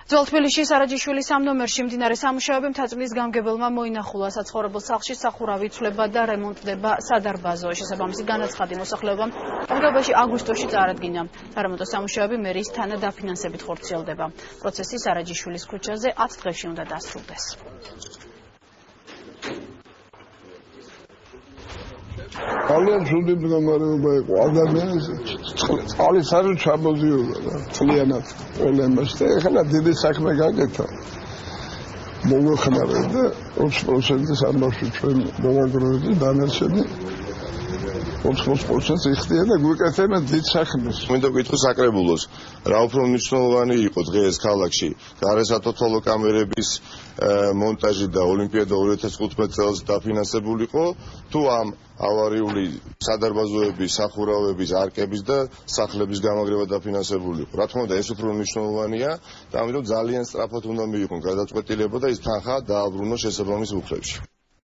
ძველ თბილისში სარაჯიშვილის სამ ნომერში მიმდინარე სამუშაოები მთაწმის გამგებელმა მოინახულა. საცხოვრებელ სახლში სახურავი იცვლება და რემონტდება სადარბაზო. შესაბამისი განაცხადი მოსახლეობამ გამგებელში აგვისტოში წარადგინა. სარემონტო სამუშაოები მერიის თანადაფინანსებით ხორციელდება. პროცესი სარაჯიშვილის ქუჩაზე 10 დღეში უნდა დასრულდეს. ძალიან ძველი მდგომარეობა იყო ადამიანის წყლის არ ჩამოზიოდა ძალიანად პრობლემას და ეხლა დიდი საქმე გაკეთა მოვეხმარე და 20%-ის ამბავში ჩვენ მოვაგროვეთ დანარჩენი 80% იხდია და გვიკეთებენ დიდ საქმეს. მინდა ვკითხო საკრებულოს რა უფრო მნიშვნელოვანი იყო დღეს ქალაქში გარესათოთოლო კამერების მონტაჟი და ოლიმპიადა 2015 წელს დაფინანსებულიყო თუ ამ ავარიული სადარბაზოების, სახურავების, არკების და სახლების გამაგრება დაფინანსებულიყო. რა თქმა უნდა, ეს უფრო მნიშვნელოვანია და ამიტომ ძალიან სწრაფად უნდა მიიღონ გადაწყვეტილება და ის თანხა დააბრუნოს შესაბამის უხლებში.